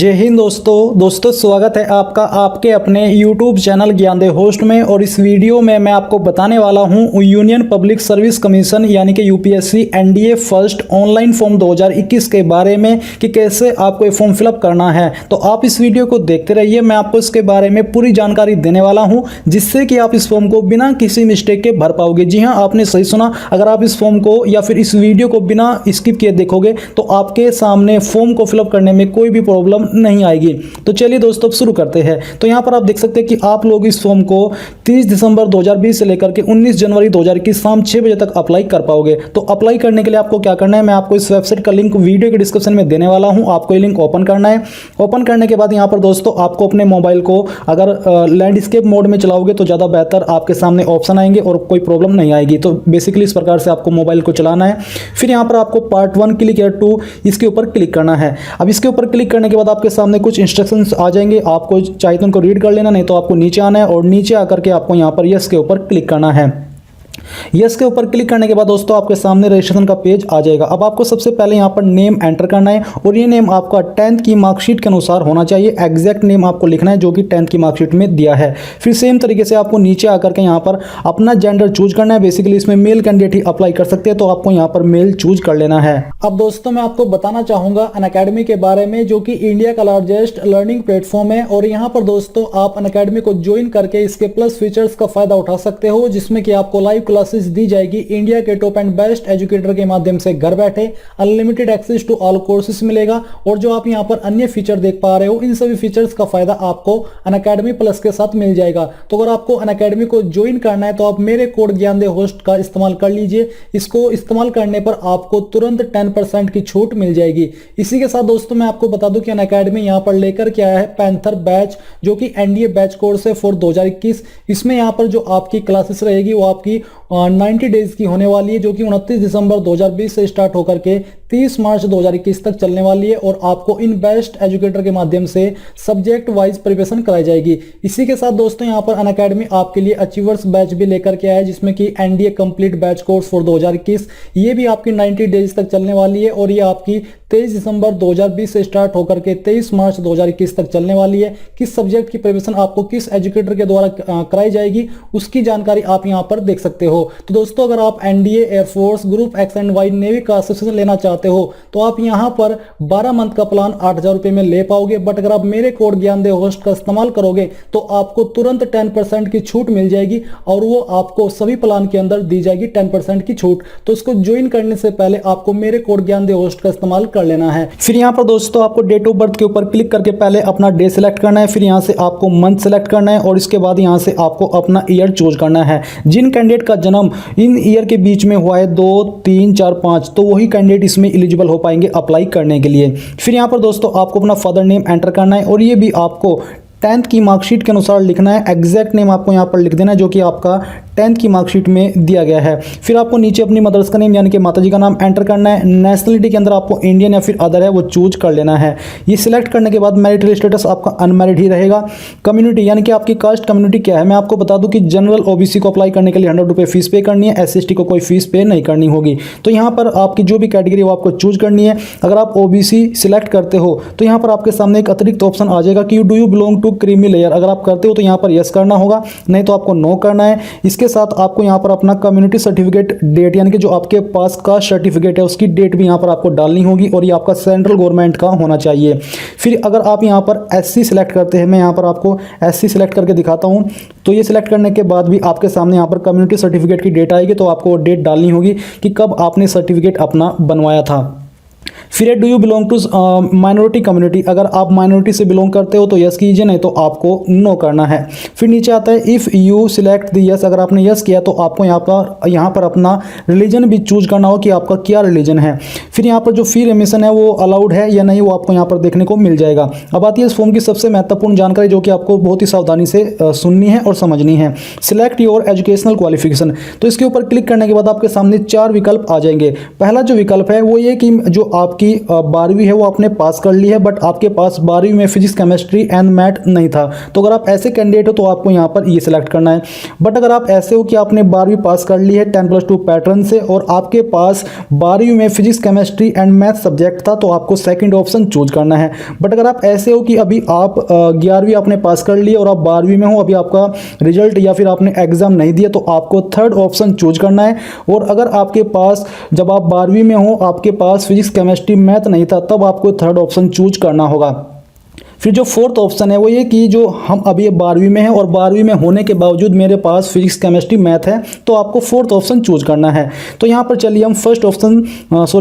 जय हिंद दोस्तों स्वागत है आपका आपके अपने YouTube चैनल ज्ञानदेव होस्ट में। और इस वीडियो में मैं आपको बताने वाला हूं यूनियन पब्लिक सर्विस कमीशन यानी कि UPSC NDA first online form 2021 के बारे में कि कैसे आपको ये फॉर्म फिलअप करना है। तो आप इस वीडियो को देखते रहिए, मैं आपको इसके बारे में पूरी जानकारी देने वाला हूं जिससे कि आप इस फॉर्म को बिना किसी मिस्टेक के भर पाओगे। जी हाँ, आपने सही सुना, अगर आप इस फॉर्म को या फिर इस वीडियो को बिना स्किप किए देखोगे तो आपके सामने फॉर्म को फिलअप करने में कोई भी प्रॉब्लम नहीं आएगी। तो चलिए दोस्तों शुरू करते हैं। तो यहाँ पर आप देख सकते हैं कि आप लोग इस फॉर्म को 30 दिसंबर 2020 से लेकर के 19 जनवरी 2021 शाम 6 बजे तक अप्लाई कर पाओगे। तो अप्लाई करने के लिए आपको क्या करना है, मैं आपको इस वेबसाइट का लिंक वीडियो के डिस्क्रिप्शन में देने वाला हूँ। आपको ये लिंक ओपन करना है। ओपन करने के बाद यहाँ पर दोस्तों आपको अपने मोबाइल को अगर लैंडस्केप मोड में चलाओगे तो ज़्यादा बेहतर, आपके सामने ऑप्शन आएंगे और कोई प्रॉब्लम नहीं आएगी। तो बेसिकली इस प्रकार से आपको मोबाइल को चलाना है। फिर यहाँ पर आपको पार्ट 1 क्लिक या 2 इसके ऊपर क्लिक करना है। अब इसके ऊपर क्लिक करने के बाद आपके सामने कुछ इंस्ट्रक्शंस आ जाएंगे, आपको चाहे तो उनको रीड कर लेना, नहीं तो आपको नीचे आना है और नीचे आकर के आपको यहाँ पर यस के ऊपर क्लिक करना है। यस के ऊपर क्लिक करने के बाद दोस्तों आपके सामने रजिस्ट्रेशन का पेज आ जाएगा। अब आपको सबसे पहले यहाँ पर नेम एंटर करना है और ये नेम आपका 10th की मार्कशीट के अनुसार होना चाहिए। एग्जैक्ट नेम आपको लिखना है जो कि 10th की मार्कशीट में दिया है। फिर सेम तरीके से आपको नीचे आकर के यहाँ पर अपना जेंडर चूज करना है। बेसिकली इसमें मेल कैंडिडेट ही अप्लाई कर सकते हैं, तो आपको यहाँ पर मेल चूज कर लेना है। अब दोस्तों मैं आपको बताना चाहूंगा अनअकैडमी के बारे में, जो कि इंडिया का लार्जेस्ट लर्निंग प्लेटफॉर्म है। और यहाँ पर दोस्तों आप अनअकैडमी को ज्वाइन करके इसके प्लस फीचर्स का फायदा उठा सकते हो, जिसमें कि आपको लाइव क्लासेस दी जाएगी इंडिया के टॉप एंड बेस्ट एजुकेटर के माध्यम से घर बैठे। Unlimited access to all courses मिलेगा और जो आप यहां पर अन्य फीचर देख पा रहे हो इन सभी फीचर्स का फायदा आपको अनअकैडमी प्लस के साथ मिल जाएगा। तो अगर आपको अनअकैडमी को ज्वाइन करना है तो आप मेरे कोड ज्ञानदेव होस्ट का इस्तेमाल कर लीजिए। इसको इस्तेमाल करने पर आपको तुरंत 10% की छूट मिल जाएगी। इसी के साथ दोस्तों मैं आपको बता दूं कि अनअकैडमी यहां पर लेकर के आया है पैंथर बैच, जो कि एनडीए बैच कोर्स है फॉर 2021। इसमें यहां पर जो आपकी क्लासेस रहेगी वो आपकी 90 डेज की होने वाली है, जो कि 29 दिसंबर 2020 से स्टार्ट होकर के 30 मार्च 2021 तक चलने वाली है। और आपको इन बेस्ट एजुकेटर के माध्यम से सब्जेक्ट वाइज प्रिपरेशन कराई जाएगी। इसी के साथ दोस्तों यहाँ पर अनअकैडमी आपके लिए अचीवर्स बैच भी लेकर के आया है, जिसमें कि NDA complete batch course for 2021। ये भी आपकी 90 डेज तक चलने वाली है और ये आपकी 23 दिसंबर 2020 से स्टार्ट होकर के 23 मार्च 2021 तक चलने वाली है। किस सब्जेक्ट की प्रिपरेशन आपको किस एजुकेटर के द्वारा कराई जाएगी उसकी जानकारी आप यहाँ पर देख सकते हो। तो दोस्तों अगर आप NDA, air force, group X and Y, navy का सब्सक्रिप्शन लेना चाहते हो तो आप यहाँ पर 12 मंथ का प्लान 8,000 रुपए में ले पाओगे। बट अगर आप मेरे कोड ज्ञानदेव होस्ट का इस्तेमाल करोगे तो आपको तुरंत 10% की छूट मिल जाएगी और वो आपको सभी प्लान के अंदर दी जाएगी 10% की छूट। तो इसको ज्वाइन करने से पहले आपको मेरे कोड ज्ञानदेव होस्ट का इस्तेमाल कर लेना है। फिर यहाँ पर दोस्तों आपको डेट ऑफ बर्थ के ऊपर क्लिक करके पहले अपना डे सिलेक्ट करना है। फिर यहाँ से आपको मंथ सिलेक्ट करना है और इसके बाद यहाँ से आपको अपना ईयर चूज करना है। जिन कैंडिडेट का जन्म इन ईयर के बीच में हुआ है 2, 3, 4, 5, तो वही कैंडिडेट इसमें एलिजिबल हो पाएंगे अप्लाई करने के लिए। फिर यहाँ पर दोस्तों आपको अपना फादर नेम एंटर करना है और ये भी आपको 10th की मार्कशीट के अनुसार लिखना है। एग्जैक्ट नेम आपको यहाँ पर लिख देना है जो कि आपका 10th की मार्कशीट में दिया गया है। फिर आपको नीचे अपनी मदर्स का नेम यानी कि माताजी का नाम एंटर करना है। नेशनलिटी के अंदर आपको इंडियन या फिर अदर है वो चूज कर लेना है। ये सिलेक्ट करने के बाद मैरिटल स्टेटस आपका अनमैरिड ही रहेगा। कम्युनिटी यानी कि आपकी कास्ट कम्युनिटी क्या है, मैं आपको बता दूं कि जनरल ओबीसी को अप्लाई करने के लिए 100 रुपये फीस पे करनी है। SC/ST को कोई फीस पे नहीं करनी होगी। तो यहाँ पर आपकी जो भी कैटेगरी वो आपको चूज करनी है। अगर आप ओबीसी सिलेक्ट करते हो तो यहाँ पर आपके सामने एक अतिरिक्त ऑप्शन आ जाएगा कि do you belong to creamy layer. अगर आप करते हो तो यहाँ पर यस करना होगा, नहीं तो आपको नो करना है। इसके साथ आपको यहाँ पर अपना कम्युनिटी सर्टिफिकेट डेट यानी कि जो आपके पास का सर्टिफिकेट है उसकी डेट भी यहाँ पर आपको डालनी होगी और ये आपका सेंट्रल गवर्नमेंट का होना चाहिए। फिर अगर आप यहाँ पर SC सिलेक्ट करते हैं, मैं यहाँ पर आपको SC सिलेक्ट करके दिखाता हूँ। तो ये सिलेक्ट करने के बाद भी आपके सामने यहाँ पर कम्युनिटी सर्टिफिकेट की डेट आएगी, तो आपको डेट डालनी होगी कि कब आपने सर्टिफिकेट अपना बनवाया था। फिर do you belong to minority community, अगर आप माइनॉरिटी से बिलोंग करते हो तो यस कीजिए, नहीं तो आपको नो करना है। फिर नीचे आता है if you select the yes, अगर आपने यस किया तो आपको यहाँ पर अपना रिलीजन भी चूज करना हो कि आपका क्या रिलीजन है। फिर यहाँ पर जो फी रेमिशन है वो अलाउड है या नहीं वो आपको यहाँ पर देखने को मिल जाएगा। अब आती है इस फॉर्म की सबसे महत्वपूर्ण जानकारी जो कि आपको बहुत ही सावधानी से सुननी है और समझनी है। सिलेक्ट योर एजुकेशनल क्वालिफिकेशन, तो इसके ऊपर क्लिक करने के बाद आपके सामने 4 विकल्प आ जाएंगे। पहला जो विकल्प है वो ये कि जो आपकी आपकी 12वीं है वो आपने पास कर ली है, बट आपके पास 12वीं में फिजिक्स केमिस्ट्री एंड मैथ नहीं था। तो अगर आप ऐसे कैंडिडेट हो तो आपको यहाँ पर ये सिलेक्ट करना है। बट अगर आप ऐसे हो कि आपने 12वीं पास कर ली है 10+2 पैटर्न से और आपके पास 12वीं में physics chemistry and math subject था, तो आपको सेकंड ऑप्शन चूज करना है। बट अगर आप ऐसे हो कि अभी आप 11वीं आपने पास कर ली और आप 12वीं में हो, अभी आपका रिजल्ट या फिर आपने एग्जाम नहीं दिया, तो आपको थर्ड ऑप्शन चूज करना है। और अगर आपके पास जब आप 12वीं में हो आपके पास फिजिक्स केमिस्ट्री मैथ नहीं था, तब आपको थर्ड ऑप्शन चूज करना होगा। फिर जो फोर्थ ऑप्शन है वो ये कि जो हम अभी 12वीं में हैं और 12वीं में होने के बावजूद मेरे पास फिजिक्स केमिस्ट्री मैथ है, तो आपको फोर्थ ऑप्शन चूज करना है। तो यहाँ पर चलिए हम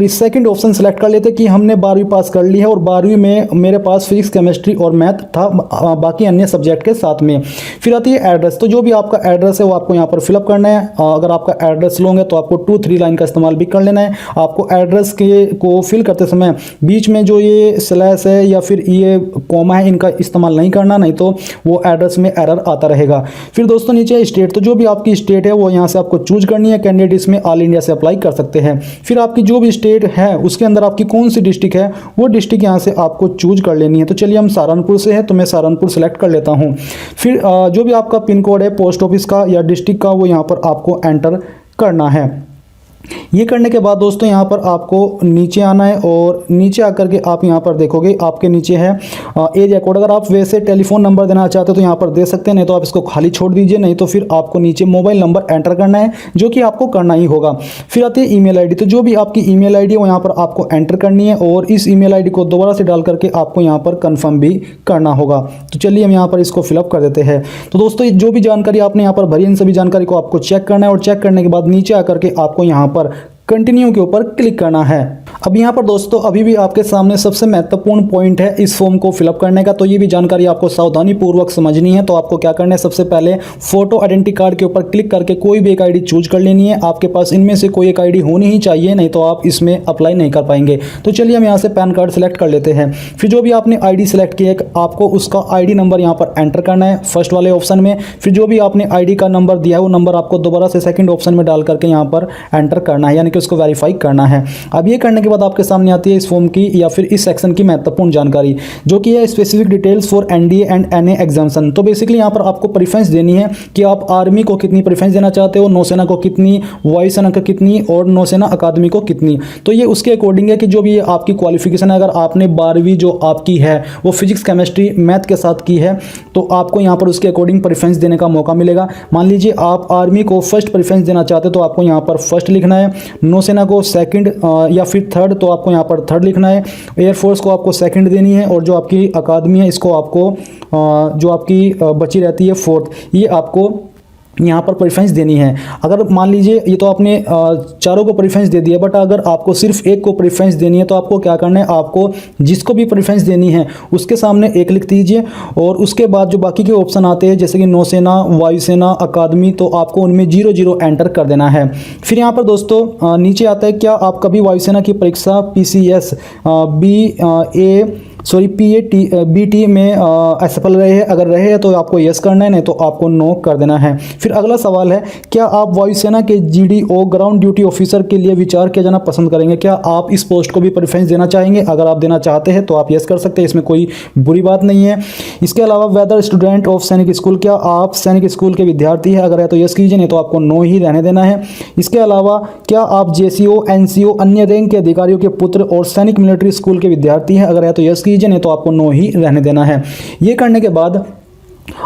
सेकंड ऑप्शन सेलेक्ट कर लेते कि हमने 12वीं पास कर ली है और 12वीं में मेरे पास फिजिक्स केमिस्ट्री और मैथ था बाकी अन्य सब्जेक्ट के साथ में। फिर आती है एड्रेस। तो जो भी आपका एड्रेस है वो आपको यहाँ पर फिलअप करना है। अगर आपका एड्रेस लॉन्ग है तो आपको 2-3 लाइन का इस्तेमाल भी कर लेना है। आपको एड्रेस को फिल करते समय बीच में जो ये स्लैश है या फिर ये कॉमा है, इनका इस्तेमाल नहीं करना, नहीं तो वो एड्रेस में एरर आता रहेगा। फिर दोस्तों नीचे स्टेट। तो जो भी आपकी स्टेट है वो यहाँ से आपको चूज करनी है। कैंडिडेट इसमें ऑल इंडिया से अप्लाई कर सकते हैं। फिर आपकी जो भी स्टेट है उसके अंदर आपकी कौन सी डिस्ट्रिक्ट है वो डिस्ट्रिक्ट यहाँ से आपको चूज कर लेनी है। तो चलिए हम सहारनपुर से है तो मैं सहारनपुर सेलेक्ट कर लेता हूँ। फिर जो भी आपका पिन कोड है पोस्ट ऑफिस का या डिस्ट्रिक्ट का वो यहाँ पर आपको एंटर करना है। ये करने के बाद दोस्तों यहाँ पर आपको नीचे आना है और नीचे आकर के आप यहाँ पर देखोगे आपके नीचे है एरिया कोड। अगर आप वैसे टेलीफोन नंबर देना चाहते हो तो यहाँ पर दे सकते हैं, नहीं तो आप इसको खाली छोड़ दीजिए। नहीं तो फिर आपको नीचे मोबाइल नंबर एंटर करना है, जो कि आपको करना ही होगा। फिर आती है ईमेल आईडी। तो जो भी आपकी ईमेल आईडी है वो यहाँ पर आपको एंटर करनी है और इस ईमेल आईडी को दोबारा से डाल करके आपको यहाँ पर कन्फर्म भी करना होगा। तो चलिए हम यहाँ पर इसको फिलअप कर देते हैं। तो दोस्तों जो भी जानकारी आपने यहाँ पर भरी इन सभी जानकारी को आपको चेक करना है और चेक करने के बाद नीचे आकर के आपको यहाँ पर कंटिन्यू के ऊपर क्लिक करना है। अब यहाँ पर दोस्तों अभी भी आपके सामने सबसे महत्वपूर्ण पॉइंट है इस फॉर्म को फिलअप करने का। तो ये भी जानकारी आपको सावधानी पूर्वक समझनी है। तो आपको क्या करना है, सबसे पहले फोटो आइडेंटिटी कार्ड के ऊपर क्लिक करके कोई भी एक आईडी चूज कर लेनी है। आपके पास इनमें से कोई एक आईडी होनी ही चाहिए, नहीं तो आप इसमें अप्लाई नहीं कर पाएंगे। तो चलिए हम यहाँ से पैन कार्ड सेलेक्ट कर लेते हैं। फिर जो भी आपने आईडी सेलेक्ट की है आपको उसका आईडी नंबर यहाँ पर एंटर करना है फर्स्ट वाले ऑप्शन में। फिर जो भी आपने आईडी का नंबर दिया है वो नंबर आपको दोबारा से सेकंड ऑप्शन में डाल करके यहाँ पर एंटर करना है, यानी कि उसको वेरीफाई करना है। अब ये करने के बाद आपके सामने आती है इस फॉर्म की या फिर इस सेक्शन की महत्वपूर्ण जानकारी, जो कि है specific details for NDA and NA examination. तो बेसिकली यहाँ पर आपको प्रेफरेंस देनी है कि आप आर्मी को कितनी प्रेफरेंस देना चाहते हो, नौसेना को कितनी, वायुसेना को कितनी और नौसेना अकादमी को कितनी। तो ये उसके अकॉर्डिंग है कि जो भी आपकी क्वालिफिकेशन है, अगर आपने 12वीं जो आपकी है वो फिजिक्स केमिस्ट्री मैथ के साथ की है तो आपको यहाँ पर उसके अकॉर्डिंग प्रेफरेंस देने का मौका मिलेगा। मान लीजिए आप आर्मी को फर्स्ट प्रेफरेंस देना चाहते हो तो आपको यहाँ पर फर्स्ट लिखना है, नौसेना को सेकंड या फिर थर्ड तो आपको यहाँ पर थर्ड लिखना है, एयरफोर्स को आपको सेकंड देनी है और जो आपकी अकादमी है इसको आपको जो आपकी बची रहती है फोर्थ, ये आपको यहाँ पर प्रेफरेंस देनी है। अगर मान लीजिए ये तो आपने चारों को प्रेफरेंस दे दिया, बट अगर आपको सिर्फ एक को प्रेफरेंस देनी है तो आपको क्या करना है, आपको जिसको भी प्रेफरेंस देनी है उसके सामने एक लिख दीजिए और उसके बाद जो बाकी के ऑप्शन आते हैं जैसे कि नौसेना, वायुसेना, अकादमी, तो आपको उनमें 0-0 एंटर कर देना है। फिर यहाँ पर दोस्तों नीचे आता है क्या आप कभी वायुसेना की परीक्षा PCS BT में असफल रहे हैं, अगर रहे हैं तो आपको यस करना है, नहीं तो आपको नो कर देना है। फिर अगला सवाल है क्या आप वायुसेना के GDO ग्राउंड ड्यूटी ऑफिसर के लिए विचार किया जाना पसंद करेंगे, क्या आप इस पोस्ट को भी प्रेफरेंस देना चाहेंगे। अगर आप देना चाहते हैं तो आप यस कर सकते हैं, इसमें कोई बुरी बात नहीं है। इसके अलावा वेदर स्टूडेंट ऑफ सैनिक स्कूल, क्या आप सैनिक स्कूल के विद्यार्थी हैं, अगर है तो यस कीजिए, नहीं तो आपको नो ही रहने देना है। इसके अलावा क्या आप JCO NCO अन्य रैंक के अधिकारियों के पुत्र और सैनिक मिलिट्री स्कूल के विद्यार्थी हैं, अगर है तो यस कीजिए, नहीं तो आपको नो ही रहने देना है। ये करने के बाद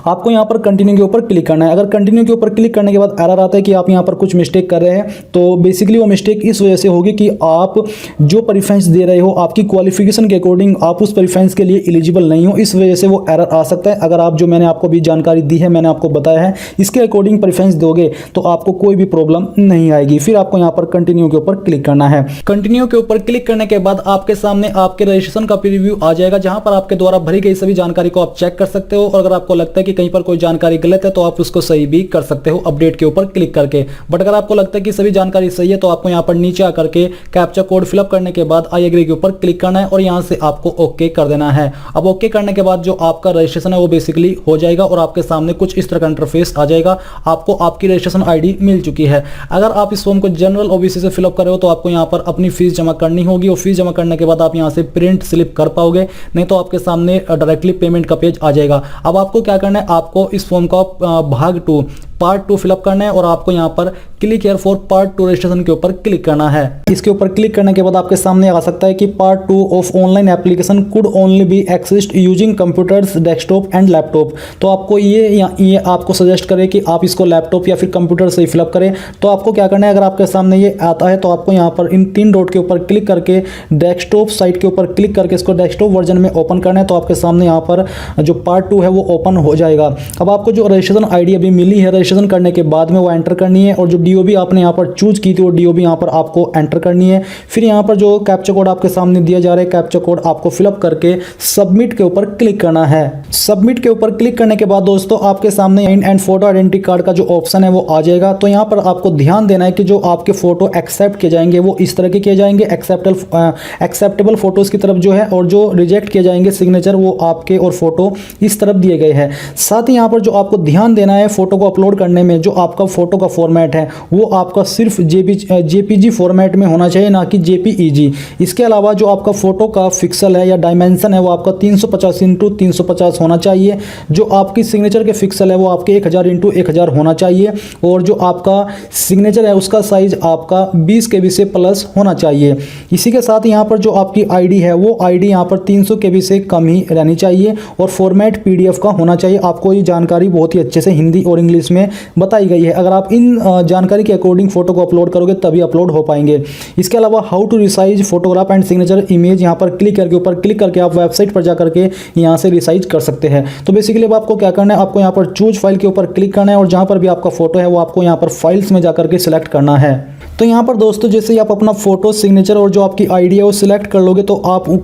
आपको यहाँ पर कंटिन्यू के ऊपर क्लिक करना है। अगर कंटिन्यू के ऊपर क्लिक करने के बाद एरर आता है कि आप यहाँ पर कुछ मिस्टेक कर रहे हैं, तो बेसिकली वो मिस्टेक इस वजह से होगी कि आप जो प्रेफरेंस दे रहे हो आपकी क्वालिफिकेशन के अकॉर्डिंग आप उस प्रेफरेंस के लिए एलिजिबल नहीं हो, इस वजह से वो एरर आ सकता है। अगर आप जो मैंने आपको भी जानकारी दी है, मैंने आपको बताया है, इसके अकॉर्डिंग प्रेफरेंस दोगे तो आपको कोई भी प्रॉब्लम नहीं आएगी। फिर आपको यहाँ पर कंटिन्यू के ऊपर क्लिक करना है। कंटिन्यू के ऊपर क्लिक करने के बाद आपके सामने आपके रजिस्ट्रेशन का प्रीव्यू आ जाएगा, जहां पर आपके द्वारा भरी गई सभी जानकारी को आप चेक कर सकते हो। और अगर आपको लगता है कि कहीं पर कोई जानकारी गलत है तो आप उसको सही भी कर सकते हो अपडेट के ऊपर क्लिक करके। बट अगर आपको लगता है कि सभी जानकारी सही है तो आपको यहाँ पर नीचे आकर के कैप्चा कोड फिलअप करने के बाद आई एग्री के ऊपर क्लिक करना है और यहाँ से आपको ओके कर देना है। अब ओके करने के बाद जो आपका रजिस्ट्रेशन है वो बेसिकली हो जाएगा और आपके सामने कुछ इस तरह का इंटरफेस आ जाएगा। आपको आपकी रजिस्ट्रेशन आईडी मिल चुकी है। अगर आप इस फॉर्म को जनरल ओबीसी से फिलअप कर रहे हो तो आपको यहाँ पर अपनी फीस जमा करनी होगी और फीस जमा करने के बाद आप यहाँ से प्रिंट स्लिप कर पाओगे, नहीं तो आपके सामने डायरेक्टली पेमेंट का पेज आ जाएगा। अब आपको क्या करना है, आपको इस फॉर्म का भाग 2 पार्ट 2 फिलअप करना है और आपको यहाँ पर click here for part 2 registration के ऊपर क्लिक करना है। इसके ऊपर क्लिक करने के बाद आपके सामने आ सकता है कि part 2 of online application could only B accessed using computers, desktop and laptop. तो आपको ये आपको सजेस्ट करे कि आप इसको लैपटॉप या फिर कंप्यूटर से ही फिलअप करें। तो आपको क्या करना है, अगर आपके सामने ये आता है तो आपको यहाँ पर इन 3 डॉट के ऊपर क्लिक करके डेस्कटॉप साइट के ऊपर क्लिक करके इसको डेस्कटॉप वर्जन में ओपन करना है। तो आपके सामने यहाँ पर जो पार्ट 2 है वो ओपन हो जाएगा। अब आपको जो रजिस्ट्रेशन आईडी अभी मिली है, रजिस्ट्रेशन करने के बाद में वो एंटर करनी है और जो डीओबी आपने यहाँ पर चूज की थी वो डीओबी यहाँ पर आपको एंटर करनी है। फिर यहाँ पर जो कैप्चा कोड आपके सामने दिया जा रहा है, कैप्चा कोड आपको फिलअप करके सबमिट के ऊपर क्लिक करना है। सबमिट के ऊपर क्लिक करने के बाद दोस्तों आपके सामने एंड फोटो आइडेंटिटी कार्ड का जो ऑप्शन है वो आ जाएगा। तो यहाँ पर आपको ध्यान देना है कि जो आपके फोटो एक्सेप्ट किए जाएंगे वो इस तरह के किए जाएंगे, एक्सेप्टेबल फोटोज की तरफ जो है, और जो रिजेक्ट किए जाएंगे सिग्नेचर वो आपके और फोटो इस तरफ दिए गए हैं। साथ ही यहाँ पर जो आपको ध्यान देना है फोटो को अपलोड करने में, जो आपका फोटो का फॉर्मेट है वो आपका सिर्फ जेपीजी फॉर्मेट में होना चाहिए, ना कि जेपीईजी। इसके अलावा जो आपका फोटो का पिक्सल है या डायमेंशन है वो आपका 350 × 350 होना चाहिए। जो आपकी सिग्नेचर के पिक्सल है वो आपके 1000 × 1000 होना चाहिए और जो आपका सिग्नेचर है उसका साइज आपका 20 KB से प्लस होना चाहिए। इसी के साथ यहाँ पर जो आपकी आईडी है वो आईडी यहाँ पर 300 KB से कम ही रहनी चाहिए और फॉर्मेट PDF का होना चाहिए। आपको ये जानकारी बहुत ही अच्छे से हिंदी और इंग्लिश में बताई गई है। अगर आप इन जानकारी के अकॉर्डिंग फोटो को अपलोड करोगे तभी अपलोड हो पाएंगे। इसके अलावा how to resize photograph and signature image, यहाँ पर क्लिक करके ऊपर क्लिक करके आप वेबसाइट पर जा करके यहाँ से रिसाइज कर सकते हैं। तो बेसिकली अब आपको क्या करना है, आपको यहाँ पर चूज फाइल के ऊपर क्लिक करना है और जहाँ पर भी आपका फोटो है वो आपको यहाँ पर फाइल्स में जा करके सिलेक्ट करना है। तो यहाँ पर दोस्तों जैसे ही आप अपना फोटो, सिग्नेचर और जो आपकी आईडी है वो सिलेक्ट कर लोगे तो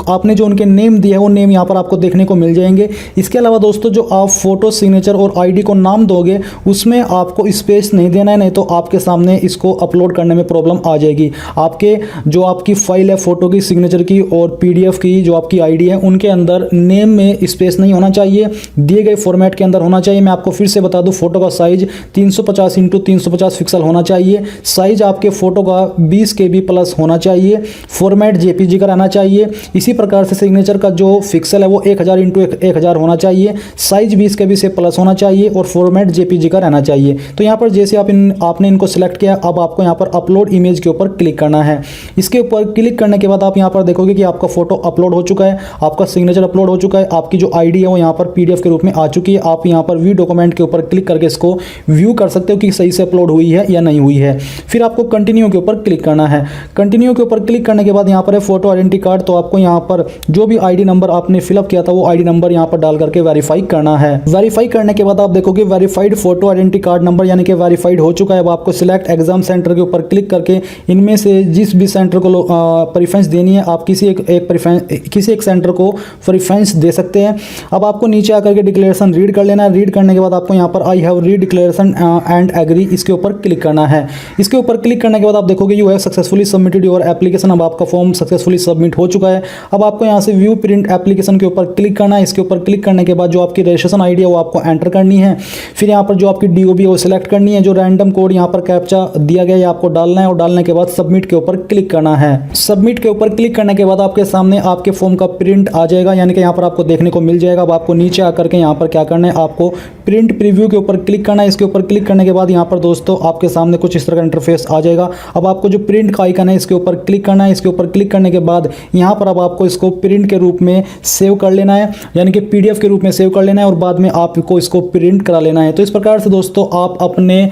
आपने जो उनके नेम दिया है वो नेम यहाँ पर आपको देखने को मिल जाएंगे। इसके अलावा दोस्तों जो आप फोटो, सिग्नेचर और आईडी को नाम दोगे उसमें आपको स्पेस नहीं देना है, नहीं तो आपके सामने इसको अपलोड करने में प्रॉब्लम आ जाएगी। आपके जो आपकी फाइल है फोटो की, सिग्नेचर की और PDF की जो आपकी आईडी है उनके अंदर नेम में स्पेस नहीं होना चाहिए, दिए गए फॉर्मेट के अंदर होना चाहिए। मैं आपको फिर से बता दूं, फोटो का साइज 350 × 350 पिक्सल होना चाहिए, साइज आपके फोटो का 20 KB प्लस होना चाहिए, फॉर्मेट JPG का रहना चाहिए। इसी प्रकार से सिग्नेचर का जो पिक्सल है वो 1000 × 1000 होना चाहिए, साइज 20 KB से प्लस होना चाहिए और फॉर्मेट JPG का रहना चाहिए। तो यहाँ पर जैसे आपने इनको सिलेक्ट किया, अब आपको यहाँ पर अपलोड इमेज के ऊपर क्लिक करना है। इसके ऊपर क्लिक करने के बाद आप यहाँ पर देखोगे कि आपका फोटो अपलोड हो चुका है, आपका सिग्नेचर अपलोड हो चुका है, आपकी जो आईडी है वो यहाँ पर PDF के रूप में आ चुकी है। आप यहाँ पर व्यू डॉक्यूमेंट के ऊपर क्लिक करके इसको व्यू कर सकते हो कि सही से अपलोड हुई है या नहीं हुई है। फिर आपको कंटिन्यू के ऊपर क्लिक करना है। कंटिन्यू के ऊपर क्लिक करने के बाद यहाँ पर है फोटो आइडेंटिटी कार्ड। तो आपको यहाँ पर जो भी आईडी नंबर आपने फिलअप किया था वो आईडी नंबर यहाँ पर डाल करके वेरीफाई करना है। वेरीफाई करने के बाद आप देखोगे verified photo identity card number यानी कि वेरीफाइड हो चुका है। अब आपको सिलेक्ट एग्जाम सेंटर के ऊपर क्लिक करके इनमें से जिस भी सेंटर को प्रेफरेंस देनी है आप किसी एक सेंटर को प्रेफरेंस दे सकते हैं। अब आपको नीचे आकर के डिक्लेरेशन रीड कर लेना है। रीड करने के बाद आपको यहाँ पर I have read declaration and agree इसके ऊपर क्लिक करना है। इसके ऊपर क्लिक करने के बाद आप देखोगे you have successfully submitted your application. अब आपका फॉर्म सक्सेसफुली सबमिट हो चुका है। अब आपको यहाँ से व्यू प्रिंट एप्लीकेशन के ऊपर क्लिक करना है। इसके ऊपर क्लिक करने के बाद जो आपकी रजिस्ट्रेशन आईडी है वो आपको एंटर करनी है। फिर यहाँ पर जो आपकी DOB है वो सिलेक्ट करनी है। जो रैंडम कोड यहाँ पर कैप्चा दिया गया है आपको डालना है और डालने के बाद सबमिट के ऊपर क्लिक करना है। सबमिट के ऊपर क्लिक करने के बाद आपके सामने आपके फॉर्म का प्रिंट आ जाएगा, यानी कि यहाँ पर आपको देखने को मिल जाएगा। अब आपको नीचे आकर के यहाँ पर क्या करना है, आपको प्रिंट प्रीव्यू के ऊपर क्लिक करना है। इसके ऊपर क्लिक करने के बाद यहाँ पर दोस्तों आपके सामने कुछ इस तरह का इंटरफेस आ जाएगा। अब आपको जो प्रिंट का आइकन है इसके ऊपर क्लिक करना है। इसके ऊपर क्लिक करने के बाद यहाँ पर अब आपको इसको प्रिंट के रूप में सेव कर लेना है, यानी कि PDF के रूप में सेव कर लेना है और बाद में आपको इसको प्रिंट करा लेना है। तो इस प्रकार से दोस्तों दोस्तों आप अपने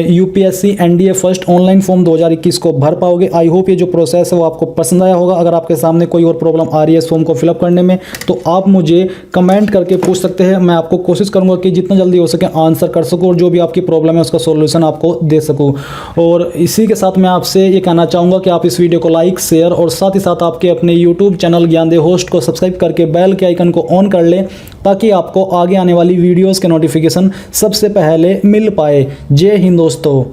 UPSC NDA first online form 2021 को भर पाओगे। आई होप ये जो प्रोसेस है वो आपको पसंद आया होगा। अगर आपके सामने कोई और प्रॉब्लम आ रही है इस फॉर्म को फिलअप करने में तो आप मुझे कमेंट करके पूछ सकते हैं। मैं आपको कोशिश करूंगा कि जितना जल्दी हो सके आंसर कर सकूं और जो भी आपकी प्रॉब्लम है उसका सॉल्यूशन आपको दे सकूं। और इसी के साथ मैं आपसे ये कहना चाहूँगा कि आप इस वीडियो को लाइक, शेयर और साथ ही साथ आपके अपने यूट्यूब चैनल ज्ञानदेव होस्ट को सब्सक्राइब करके बेल के आइकन को ऑन कर लें ताकि आपको आगे आने वाली वीडियोज़ के नोटिफिकेशन सबसे पहले मिल पाए। जय हिंद दोस्तों।